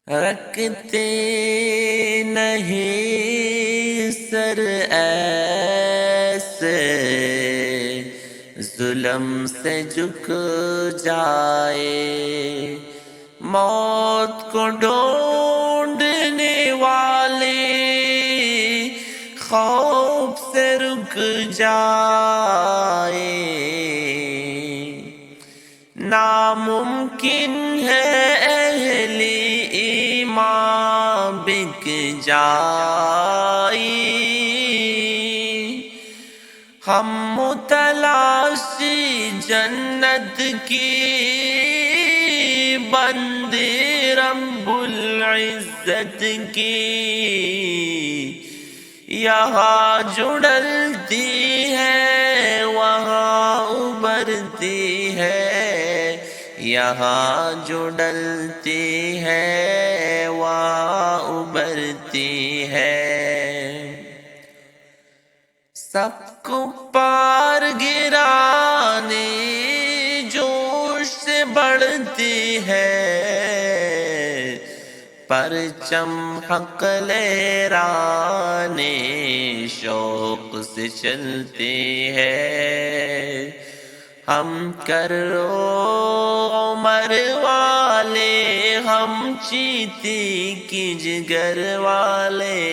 رکھتے نہیں سر ایسے ظلم سے جھک جائے، موت کو ڈھونڈنے والے خوف سے رک جائے، ناممکن ہے اہل ایمان بک جائی، ہم متلاشی جنت کی بندے رب العزت کی، یہاں جو ڈلتی ہے وہاں ابھرتی ہے، یہاں جو ڈلتی ہے وہاں ابھرتی ہے، سب کو پار گرانے جوش سے بڑھتی ہے، پرچم حق لہرانے شوق سے چلتے ہیں، ہم کرو عمر والے، ہم چیتے کی جگر والے،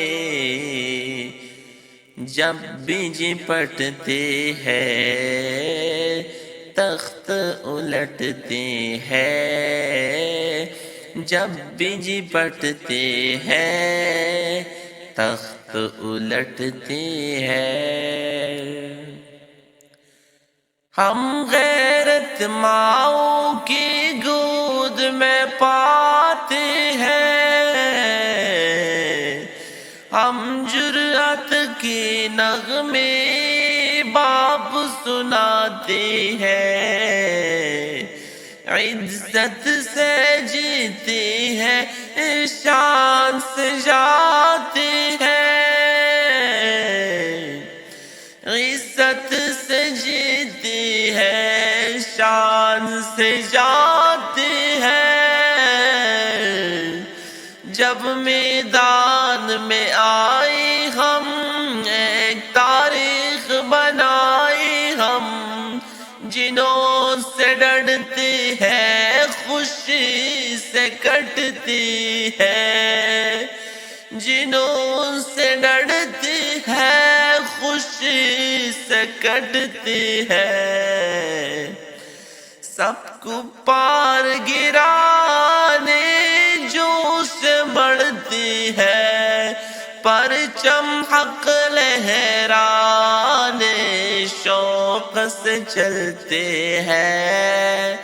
جب بھی جپٹتے ہیں تخت الٹتے ہیں، جب بھی جپٹتے ہیں تخت الٹتے ہیں، ہم غیرت ماؤں کی گود میں پاتے ہیں، ہم جرأت کے نغمے باپ سناتے ہیں، عزت سے جیتے ہیں شان سے جاتے ہیں، عزت سے جیتے ہیں شان سے جاتے ہیں، جب میدان میں آئے ہم ایک تاریخ بنائے ہم، جنوں سے ڈرتے ہیں خوشی سے کٹتے ہیں، جنوں سے ڈرتے ہیں خوشی سے کٹتے ہیں، سب کو پار گرانے جوش بڑھتی ہے، پرچم حق لہرانے شوق سے چلتے ہیں،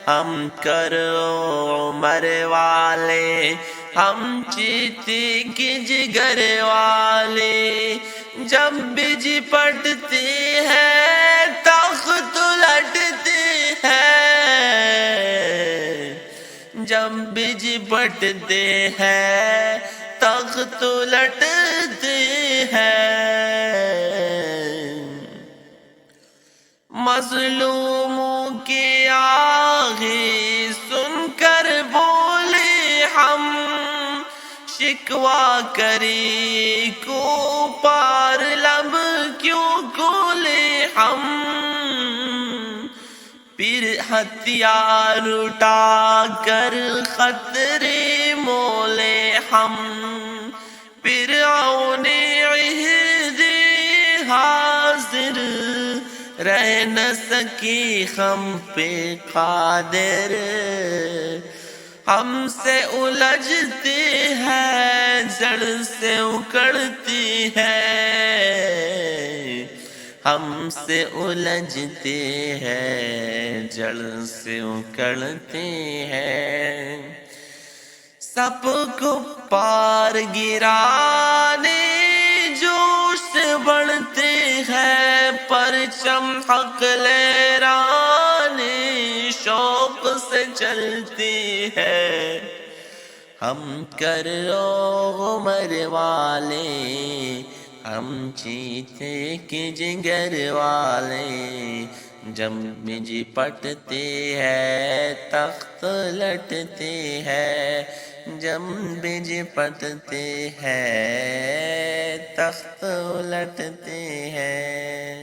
ہم کرو عمر والے، ہم چیتے کی جگر والے، جب بھی جپٹتے ہیں تخت الٹتے ہیں، جب بھی جپٹتے ہیں تخت الٹتے ہیں، مظلوموں کے آہی سن کر بولے ہم، شکوا کری کو پار لب کیوں کھولے ہم، پھر ہتھیار اٹھا کر خطرے مولے ہم، فرعون عہد حاضر رہ نہ سکی ہم پہ قادر، ہم سے الجھتے ہیں جڑ سے اکڑتی ہے، ہم سے الجھتے ہیں جڑ سے اکڑتے ہیں، سب کو پار گرانے جوش سے بڑھتے ہیں، پرچم حق لہرانے شوق سے چلتے ہیں، ہم کرو عمر والے، ہم چیتے کے جگر والے، جب بجھ پٹتے ہیں تخت لٹتے ہیں، جب بجھ پٹتے ہیں تخت لٹتے ہیں۔